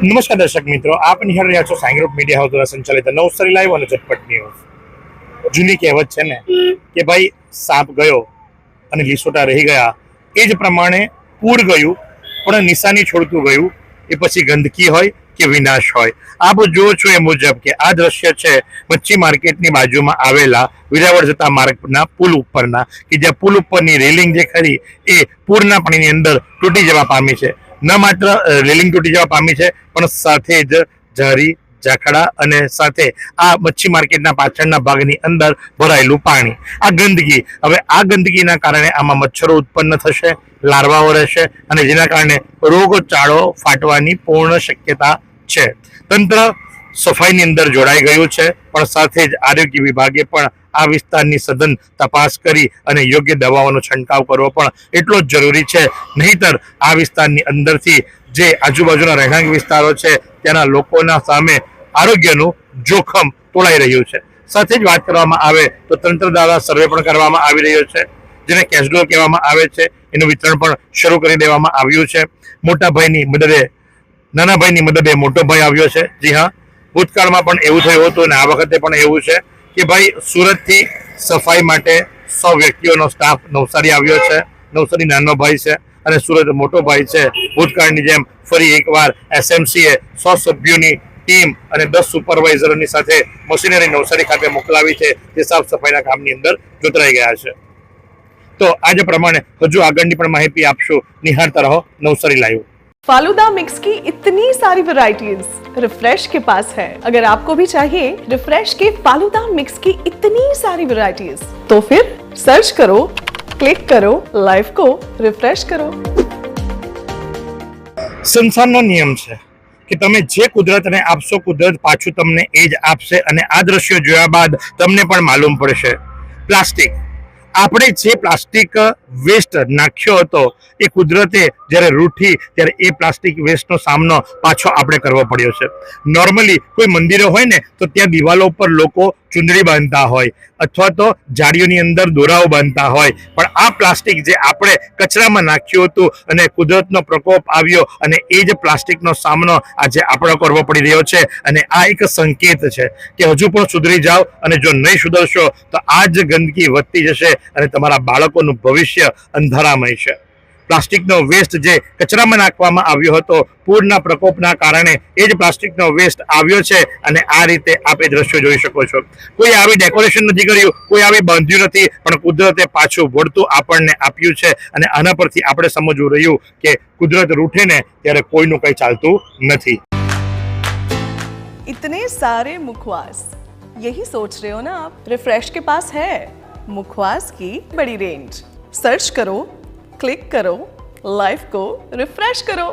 નમસ્કાર દર્શક મિત્રો, આપ નિહાળી રહ્યા છો સાઈ ગ્રુપ મીડિયા હાઉસ દ્વારા સંચાલિત નવસારી લાઈવ અને ઝટપટ ન્યૂઝ। જૂની કહેવત છે ને કે ભાઈ સાપ ગયો અને લીસોટા રહી ગયા, એ જ પ્રમાણે પૂર ગયું પણ નિશાની છોડતું ગયું, એ પછી ગંદકી હોય કે વિનાશ હોય। આપ જો છો એ મુજબ કે આ દ્રશ્ય છે મચ્છી માર્કેટની બાજુમાં આવેલા વિરાવળ જતા માર્ગના પુલ ઉપરના, કે જ્યાં પુલ ઉપરની રેલિંગ જે ખરી એ પૂરના પાણીની અંદર તૂટી જવા પામી છે। ન માત્ર રેલિંગ તૂટી જવા પામી છે પણ સાથે જ ઝારી ઝાખડા અને સાથે આ મચ્છી માર્કેટના પાછળના ભાગની અંદર ભરાયેલું પાણી, આ ગંદકી। હવે આ ગંદકીના કારણે આમાં મચ્છરો ઉત્પન્ન થશે, લાર્વાઓ રહેશે અને જેના કારણે રોગચાળો ફાટવાની પૂર્ણ શક્યતા છે। તંત્ર સફાઈની અંદર જોડાઈ ગયું છે પણ સાથે જ આરોગ્ય વિભાગે પણ આ વિસ્તારની સઘન તપાસ કરી અને યોગ્ય દવાઓનો છંટકાવ કરવો પણ એટલો જ જરૂરી છે। નહીતર આ વિસ્તારની અંદરથી જે આજુબાજુના રહેણાંક વિસ્તારો છે ત્યાંના લોકોના સામે આરોગ્યનું જોખમ તોળાઈ રહ્યું છે। સાથે જ વાત કરવામાં આવે તો તંત્ર દ્વારા સર્વે પણ કરવામાં આવી રહ્યો છે, જેને કેશડોલ કહેવામાં આવે છે, એનું વિતરણ પણ શરૂ કરી દેવામાં આવ્યું છે। મોટા ભાઈની મદદે નાના ભાઈની મદદે મોટો ભાઈ આવ્યો છે। જી હા, ભૂતકાળમાં પણ એવું થયું હતું અને આ વખતે પણ એવું છે કે ભાઈ સુરતથી સફાઈ માટે 100 વ્યક્તિઓનો સ્ટાફ નવસારી આવ્યો છે। નવસારી નાનો ભાઈ છે અને સુરત મોટો ભાઈ છે। ભૂતકાળની જેમ ફરી એકવાર એસએમસીએ 100 સભ્યોની ટીમ અને 10 સુપરવાઇઝરોની સાથે મશીનરી નવસારી ખાતે મોકલાવી છે, જે સાફ સફાઈના કામની અંદર જોતરાઈ ગયા છે। તો આજે પ્રમાણે હજુ આગળની પણ માહિતી આપશું, નિહાળતા રહો નવસારી લાઈવ। फालूदा मिक्स की इतनी सारी वैरायटीज रिफ्रेश के पास है। अगर आपको भी चाहिए रिफ्रेश के फालूदा मिक्स की इतनी सारी वैरायटीज, तो फिर सर्च करो, क्लिक करो, लाइफ को रिफ्रेश करो। સંસારનો નિયમ છે કે તમે જે કુદરતને આપશો, કુદરત પાછું તમને એ જ આપશે। અને આ દ્રશ્યો જોયા બાદ તમને પણ માલુમ પડશે, પ્લાસ્ટિક, આપણે જે પ્લાસ્ટિક વેસ્ટ નાખ્યો હતો એ કુદરતે જ્યારે રૂઠી ત્યારે એ પ્લાસ્ટિક વેસ્ટનો સામનો પાછો આપણે કરવો પડ્યો છે। નોર્મલી કોઈ મંદિરો હોય ને તો ત્યાં દિવાલો ઉપર લોકો ચુંદડી બાંધતા હોય અથવા તો જાળીઓની અંદર દોરાઓ બાંધતા હોય, પણ આ પ્લાસ્ટિક જે આપણે કચરામાં નાખ્યું હતું અને કુદરતનો પ્રકોપ આવ્યો અને એ જ પ્લાસ્ટિકનો સામનો આજે આપણો કરવો પડી રહ્યો છે। અને આ એક સંકેત છે કે હજુ પણ સુધરી જાઓ, અને જો નહીં સુધરશો તો આ જ ગંદકી વધતી જશે અને તમારા બાળકોનું ભવિષ્ય અંધારામય છે। પ્લાસ્ટિકનો વેસ્ટ જે કચરામાં નાખવામાં આવ્યો હતો પૂરના પ્રકોપના કારણે, એ જ પ્લાસ્ટિકનો વેસ્ટ આવ્યો છે અને આ રીતે આપ એ દ્રશ્યો જોઈ શકો છો। કોઈ આવી ડેકોરેશન નથી કર્યું, કોઈ આવી બાંધ્યું નથી, પણ કુદરતે પાછું વળતું આપણને આપ્યું છે। અને આના પરથી આપણે સમજવું રહ્યું કે કુદરત રૂઠે ને ત્યારે કોઈનું કંઈ ચાલતું નથી। इतने सारे मुखवास, यही सोच रहे हो ना आप? रिफ्रेश के पास है मुखवास की बड़ी रेंज। सर्च करो, क्लिक करो, लाइफ को रिफ्रेश करो।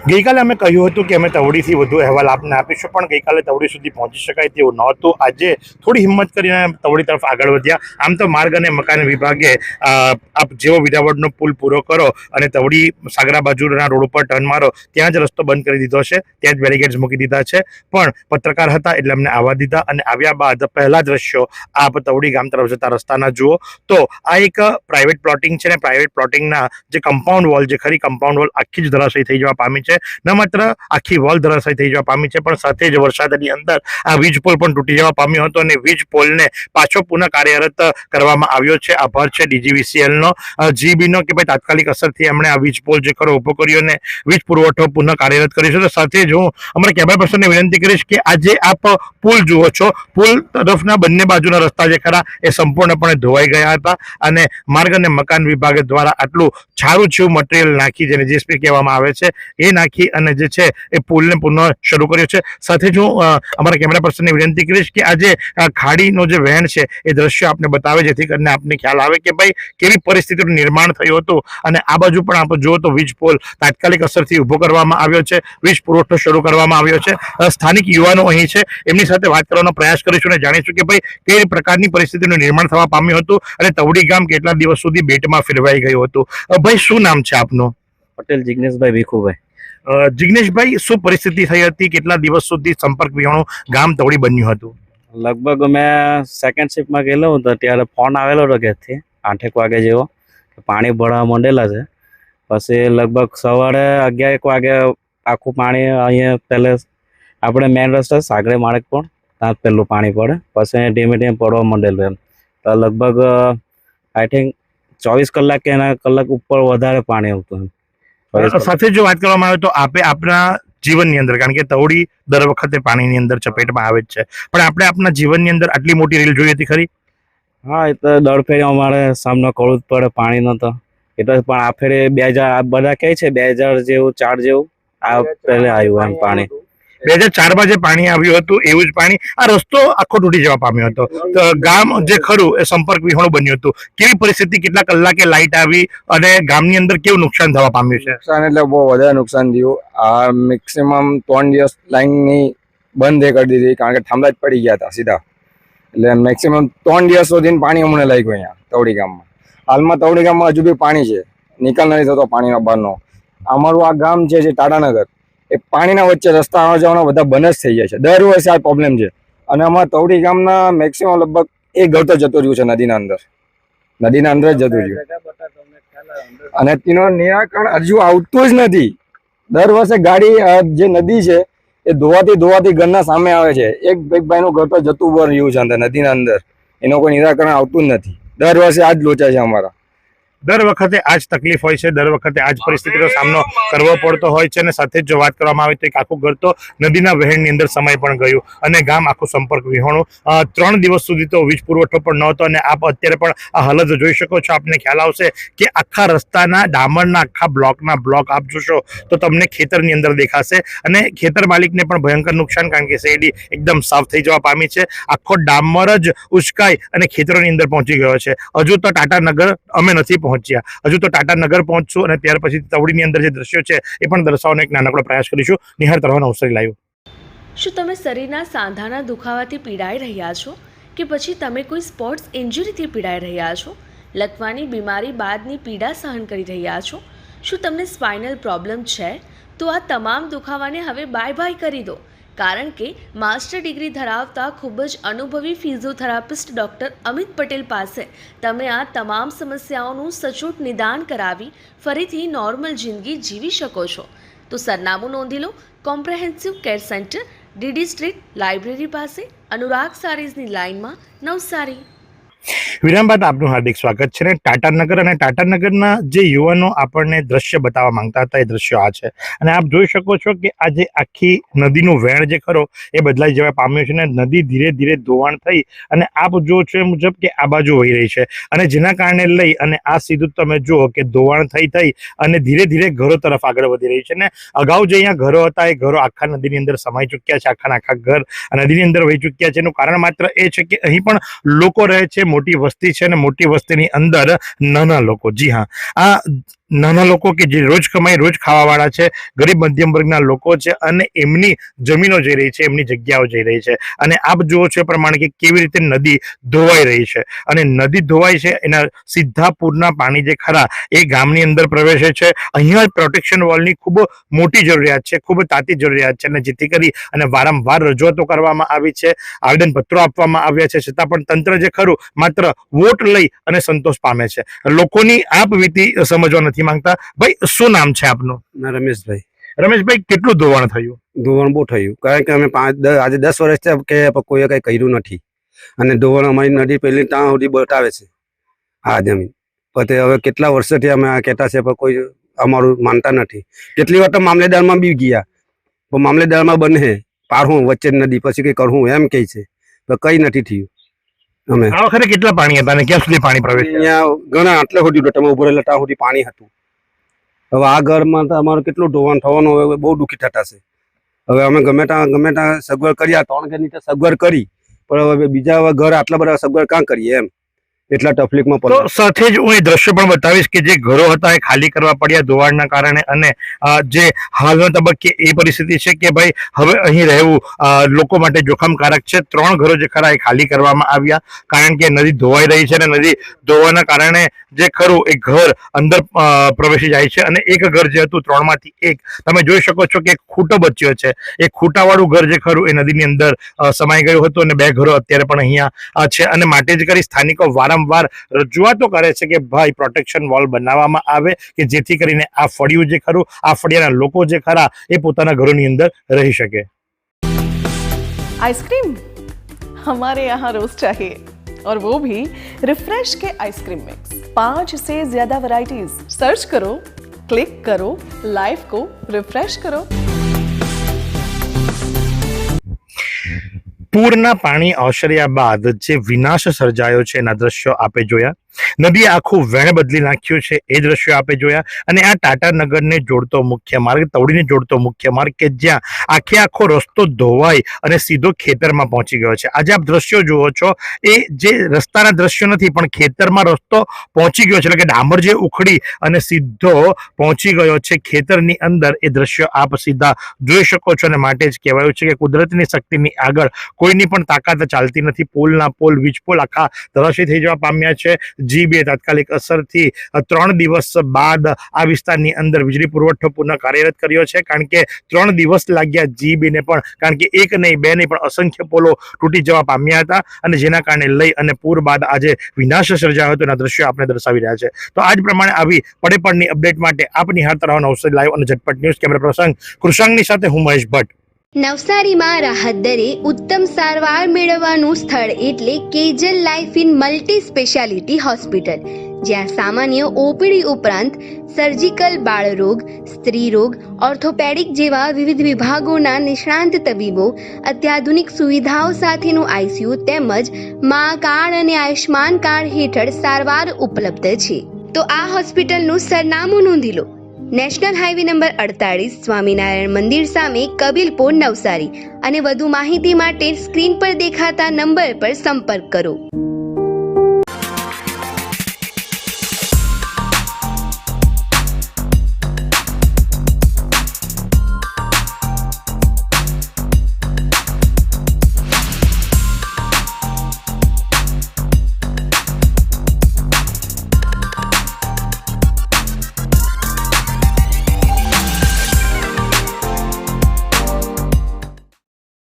ગઈકાલે અમે કહ્યું હતું કે અમે તવડીથી વધુ અહેવાલ આપને આપીશું, પણ ગઈકાલે તવડી સુધી પહોંચી શકાય તેવું નહોતું। આજે થોડી હિંમત કરીને તવડી તરફ આગળ વધ્યા। આમ તો માર્ગ અને મકાન વિભાગે આપ જેવો વિરાવળનો પુલ પૂરો કરો અને તવડી સાગરા બાજુના રોડ ઉપર ટર્ન મારો ત્યાં જ રસ્તો બંધ કરી દીધો છે, ત્યાં જ બેરિકેડ્સ મૂકી દીધા છે। પણ પત્રકાર હતા એટલે અમને આવવા દીધા, અને આવ્યા બાદ પહેલા દ્રશ્યો આપ તવડી ગામ તરફ જતા રસ્તાના જુઓ તો આ એક પ્રાઇવેટ પ્લોટિંગ છે, ને પ્રાઇવેટ પ્લોટિંગના જે કમ્પાઉન્ડ વોલ જે ખરી કમ્પાઉન્ડ વોલ આખી જ ધરાશયી થઈ જવા પામી છે। ન માત્ર આખી વોલ ધરાશયી થઈ જવા પામી છે, પણ સાથે જ વરસાદની અંદર આ વીજ પોલ પણ તૂટી જવા પામ્યો હતો અને વીજ પોલને પાછો પુનઃ કાર્યરત કરવામાં આવ્યો છે। આભાર છે ડીજીવીસીએલનો, જીબીનો, કે ભાઈ તાત્કાલિક અસરથી એમણે આ વીજ પોલ જે ખરો ઉભો કર્યો અને વીજ પુરવઠો પુનઃ કાર્યરત કર્યો છે। તો સાથે જ હું અમારા કેમેરા પર્સનને વિનંતી કરીશ કે આજે આપ પુલ જુઓ છો, પુલ તરફના બંને બાજુના રસ્તા જે ખરા એ સંપૂર્ણપણે ધોવાઈ ગયા હતા અને માર્ગ અને મકાન વિભાગ દ્વારા આટલું છારું છેવું મટીરિયલ નાખી, જેને જીએસપી કહેવામાં આવે છે, એ નાખી અને જે છે એ પુલને પુનઃ શરૂ કર્યો છે। સાથે જ હું અમારા કેમેરા પર્સનને વિનંતી કરીશ કે આજે ખાડીનો જે વહેણ છે એ દ્રશ્ય આપને બતાવે, જેથી કરીને આપને ખ્યાલ આવે કે ભાઈ કેવી પરિસ્થિતિનું નિર્માણ થયું હતું। અને આ બાજુ પણ આપ જુઓ તો વીજ પોલ તાત્કાલિક અસરથી ઊભો કરવામાં આવ્યો છે, વીજ પુરવઠો શરૂ કરવામાં આવ્યો છે। સ્થાનિક યુવાનો અહીં છે, એમની સાથે વાત કરવાનો પ્રયાસ કરીશું અને જાણીશું કે ભાઈ કઈ પ્રકારની પરિસ્થિતિનું નિર્માણ થવા પામ્યું હતું અને તવડી ગામ કેટલા દિવસ સુધી બેટમાં ફેરવાઈ ગયું હતું। ભાઈ, શું નામ છે આપનું? પટેલ જિગ્નેશભાઈ ભીખુભાઈ। જિગ્નેશભાઈ, શું પરિસ્થિતિ થઈ હતી? કેટલા દિવસ સુધી સંપર્ક વિહોણું ગામ તવડી બન્યું હતું? લગભગ મેં સેકન્ડ શિફ્ટમાં ગયેલો હતો ત્યારે ફોન આવેલો હતો ઘેરથી 8 વાગે જેવો કે પાણી ભરાવા માંડેલા છે, પછી લગભગ સવારે 11 વાગે આખું પાણી અહીંયા પહેલે આપણે મેઇન રસ્તા સાગરે માર્ગ પણ ત્યાં પહેલું પાણી પડે, પછી ધીમે ધીમે પડવા માંડેલું એમ. તો લગભગ આઈ થિંક 24 કલાક કે એના કલાક ઉપર વધારે પાણી આવતું એમ. 24 કલાક. સાથે જો વાત કરવામાં આવે તો આપે આપણા જીવનની અંદર, કારણ કે તવડી દર વખતે પાણીની અંદર ચપેટમાં આવે જ છે, પણ આપણે આપણા જીવનની અંદર આટલી મોટી રેલ જોઈ હતી ખરી? હા, એ તો દર ફેરે અમારે સામનો કરવું જ પડે પાણીનો તો. એટલે પણ આ ફેરે 2000 આ બધા કહે છે 2000 જેવું 4 જેવું આ પહેલે આવ્યું એમ પાણી. 2004 જે પાણી આવ્યું હતું એવું જ પાણી. આ રસ્તો આખો તૂટી જવા પામ્યો હતો. તો ગામ જે ખરું એ સંપર્ક વિહોણું બન્યું હતું. કેવી પરિસ્થિતિ, કેટલા કલાકે લાઇટ આવી અને ગામની અંદર કેવું નુકસાન થવા પામ્યું છે? નુકસાન એટલે બહુ વધારે નુકસાન થયું. આ મેક્સિમમ 3 દિવસ લાઈનની બંધ કરી દીધી, કારણ કે થાંભલા જ પડી ગયા હતા સીધા. એટલે મેક્સિમમ 3 દિવસ સુધી પાણી અમને લાગ્યું અહીંયા તવડી ગામમાં. હાલમાં તવડી ગામમાં હજુ બી પાણી છે, નિકાલ નથી થતો પાણીનો બહારનો. અમારું આ ગામ છે જે ટાટાનગર, એ પાણીના વચ્ચે રસ્તા આવવા જવાના બધા બંધ જ થઈ જાય છે. દર વર્ષે આ પ્રોબ્લેમ છે. અને અમારા તવડી ગામના મેક્સિમમ લગભગ એક ઘર તો જતું રહ્યું છે નદીના અંદર જ જતું રહ્યું, અને તેનું નિરાકરણ હજુ આવતું જ નથી. દર વર્ષે ગાડી જે નદી છે એ ધોવાતી ઘરના સામે આવે છે. એક ભાઈનું ઘર તો જતું રહ્યું છે અંદર નદીના અંદર, એનું કોઈ નિરાકરણ આવતું જ નથી. દર વર્ષે આ જ લોચા છે અમારા. દર વખતે આ જ તકલીફ હોય છે, દર વખતે આ જ પરિસ્થિતિનો સામનો કરવો પડતો હોય છે. અને સાથે જ જો વાત કરવામાં આવે તો એક આખું ઘર તો નદીના વહેણની અંદર સમાઈ પણ ગયું અને ગામ આખું સંપર્ક વિહોણું. 3 દિવસ સુધી તો વીજ પુરવઠો પણ નહોતો. અને આપ અત્યારે પણ આ હાલત જોઈ શકો છો. આપને ખ્યાલ આવશે કે આખા રસ્તાના ડામરના આખા બ્લોક આપ જોશો તો તમને ખેતરની અંદર દેખાશે. અને ખેતર માલિકને પણ ભયંકર નુકસાન, કારણ કે શેરડી એકદમ સાફ થઈ જવા પામી છે. આખો ડામર જ ઉચકાઈ અને ખેતરોની અંદર પહોંચી ગયો છે. હજુ તો ટાટાનગર અમે નથી પહોંચ્યા, હજુ તો ટાટાનગર પહોંચશું અને ત્યાર પછી તવડીની અંદર જે દ્રશ્યો છે એ પણ દર્શાવવાનો એક નાનકડો પ્રયાસ કરીશું. નિહાર તરફ નવસારી લાઈવ. શું તમે શરીરના સાંધાના દુખાવાથી પીડાઈ રહ્યા છો કે પછી તમે કોઈ સ્પોર્ટ્સ ઇન્જરીથી પીડાઈ રહ્યા છો? લકવાની બીમારી બાદની પીડા સહન કરી રહ્યા છો? શું તમને સ્પાઇનલ પ્રોબ્લેમ છે? તો આ તમામ દુખાવાને હવે બાય કરી દો, કારણ કે માસ્ટર ડિગ્રી ધરાવતા ખૂબ જ અનુભવી ફિઝિયોથેરાપિસ્ટ ડૉક્ટર અમિત પટેલ પાસે તમે આ તમામ સમસ્યાઓનું સચોટ નિદાન કરાવી ફરીથી નોર્મલ જિંદગી જીવી શકો છો. તો સરનામું નોંધી લો. Comprehensive care centre, DD street, library પાસે, અનુરાગ સારીઝની લાઇનમાં, નવસારી. વિરામ બાદ આપનું હાર્દિક સ્વાગત છે. ને ટાટાનગર અને ટાટાનગરના જે યુવાનો આપણને દ્રશ્ય બતાવવા માંગતા હતા એ દ્રશ્યો આ છે. અને આપ જોઈ શકો છો કે આ જે આખી નદીનું વહેણ જે ખરો એ બદલાઈ જવા પામ્યો છે. ને નદી ધીરે ધીરે ધોવાણ થઈ અને આપ જો છો એ મુજબ કે આ બાજુ વહી રહી છે. અને જેના કારણે લઈ અને આ સીધું તમે જુઓ કે ધોવાણ થઈ અને ધીરે ધીરે ઘરો તરફ આગળ વધી રહી છે. ને અગાઉ જે અહીંયા ઘરો હતા એ ઘરો આખા નદીની અંદર સમાઈ ચૂક્યા છે. આખા ઘર નદીની અંદર વહી ચૂક્યા છે. એનું કારણ માત્ર એ છે કે અહીં પણ લોકો રહે છે, મોટી વસ્તી છે, અને મોટી વસ્તીની અંદર નાના લોકો. જી હા, આ નાના લોકો કે જે રોજ કમાઈ રોજ ખાવાવાળા છે, ગરીબ મધ્યમ વર્ગના લોકો છે, અને એમની જમીનો જઈ રહી છે, એમની જગ્યાઓ જઈ રહી છે. અને આપ જુઓ છો એ પ્રમાણે કે કેવી રીતે નદી ધોવાઈ રહી છે. અને નદી ધોવાય છે એના સીધા પૂરના પાણી જે ખરા એ ગામની અંદર પ્રવેશે છે. અહીંયા પ્રોટેક્શન વોલની ખૂબ મોટી જરૂરિયાત છે, ખૂબ તાતી જરૂરિયાત છે. અને જેથી કરી અને વારંવાર રજૂઆતો કરવામાં આવી છે, આવેદનપત્રો આપવામાં આવ્યા છે, છતાં પણ તંત્ર જે ખરું માત્ર વોટ લઈ અને સંતોષ પામે છે. લોકોની આપ વીતી સમજવા નથી માંગતા. ભાઈ, શું નામ છે આપનું? રમેશભાઈ. રમેશભાઈ, કેટલું ધોવાણ થયું? ધોવાણ બહુ થયું, કારણ કે અમે આજે 10 વર્ષથી કે કોઈએ કઈ કર્યું નથી. અને ધોવાણ અમારી નદી પહેલી ત્યાં સુધી બતાવે છે આ જમીન. પછી હવે કેટલા વર્ષોથી અમે આ કહેતા છે, પણ કોઈ અમારું માનતા નથી. કેટલી વાર તો મામલેદારમાં બી ગયા, પણ મામલેદારમાં બને પારવું વચ્ચે નદી, પછી કઈ કરવું એમ કહે છે, પણ કઈ નથી થયું. અમે આ વખતે કેટલા પાણી હતા અને ક્યાં સુધી પાણી પ્રવેશ? અહીંયા ઘણા આટલે સુધી તમે ઉભો રહેલા ત્યાં સુધી પાણી હતું. હવે આ ઘરમાં તો અમારું કેટલું ધોવાણ થવાનું, હવે બહુ દુઃખી થતા છે. હવે અમે ગમે ત્યાં સગવડ કર્યા, 3 ઘરની તો સગવડ કરી, પણ હવે બીજા ઘર આટલા બધા સગવડ કાં કરીએ એમ, એટલા તકલીફમાં તો પડે. સાથે જ હું એ દ્રશ્ય પણ બતાવીશ કે જે ઘરો હતા એ ખાલી કરવા પડ્યા ધોવાણના કારણે. અને જે હાલના તબક્કે એ પરિસ્થિતિ છે કે ભાઈ હવે અહીં રહેવું લોકો માટે જોખમકારક છે. 3 ઘરો જે ખરા એ ખાલી કરવામાં આવ્યા, કારણ કે નદી ધોવાઈ રહી છે. અને નદી ધોવાના કારણે જે ખરું એ ઘર અંદર પ્રવેશી જાય છે અને એક ઘર જે હતું 3માંથી 1 તમે જોઈ શકો છો કે ખૂટો બચ્યો છે. એ ખૂટાવાળું ઘર જે ખરું એ નદીની અંદર સમાઈ ગયું હતું અને 2 ઘરો અત્યારે પણ અહીંયા છે અને માટે જ કરી સ્થાનિકો વારંવાર રજૂઆતો કરે છે કે ભાઈ પ્રોટેક્શન વોલ બનાવવામાં આવે કે જેથી કરીને આ ફળિયું જે ખરું આ ફળિયાના લોકો જે ખરા એ પોતાના ઘરોની અંદર રહી શકે. आइसक्रीम हमारे यहाँ रोज चाहिए और वो भी रिफ्रेश के आइसक्रीम मिक्स 5 से ज्यादा वैरायटीज सर्च करो क्लिक करो लाइफ को रिफ्रेश करो. પૂરના પાણી ઓસર્યા બાદ જે વિનાશ સર્જાયો છે એના દ્રશ્યો આપે જોયા. નદીએ આખું વેણ બદલી નાખ્યું છે એ દ્રશ્યો આપે જોયા અને આ ટાટાનગરને જોડતો મુખ્ય માર્ગ તવડીને જોડતો મુખ્ય માર્ગ કે જ્યાં આખો રસ્તો ધોવાઈ અને સીધો ખેતરમાં પહોંચી ગયો છે. આજે આપ દ્રશ્યો જુઓ છો એ જે રસ્તાના દ્રશ્યો નથી પણ ખેતરમાં રસ્તો પહોંચી ગયો છે એટલે કે ડામર જે ઉખડી અને સીધો પહોંચી ગયો છે ખેતરની અંદર. એ દ્રશ્યો આપ સીધા જોઈ શકો છો અને માટે જ કહેવાયું છે કે કુદરતની શક્તિની આગળ કોઈની પણ તાકાત ચાલતી નથી. પોલના પોલ વીજ પોલ આખા ધરાશયી થઈ જવા પામ્યા છે. G2 તાત્કાલિક અસરથી 3 દિવસ બાદ આ વિસ્તારની અંદર વીજળી પુરવઠો પુનઃ કાર્યરત કર્યો છે કારણ કે 3 દિવસ લાગ્યા G2 ને પણ કારણ કે 1 નહીં 2 નહીં પણ અસંખ્ય પોલો તૂટી જવા પામ્યા હતા અને જેના કારણે લઈ અને પૂર બાદ આજે વિનાશ સર્જાયો હતો એના દ્રશ્યો આપણે દર્શાવી રહ્યા છે. તો આજ પ્રમાણે આવી પડે પડની અપડેટ માટે આપ નિહાળતા રહો નવસારી લાઈવ અને ઝટપટ ન્યૂઝ. કેમેરા પ્રસંગ કૃષાંગની સાથે હું મહેશ ભટ્ટ. નવસારીમાં રાહત દરે ઉત્તમ સારવાર મેળવવાનું સ્થળ એટલે કેજલ life in multi speciality hospital, જ્યાં સામાન્ય ઓપીડી ઉપરાંત સર્જિકલ, બાળરોગ, સ્ત્રીરોગ, ઓર્થોપેડિક જેવા વિવિધ વિભાગોના નિષ્ણાંત તબીબો, અત્યાધુનિક સુવિધાઓ સાથેનું ICU તેમજ મા કાર્ડ અને આયુષ્માન કાર્ડ હેઠળ સારવાર ઉપલબ્ધ છે. તો આ હોસ્પિટલનું સરનામું નોંધી લો. નેશનલ હાઈવે નંબર 48 સ્વામિનારાયણ મંદિર સામે, કબીલપુર, નવસારી. અને વધુ માહિતી માટે સ્ક્રીન પર દેખાતા નંબર પર સંપર્ક કરો.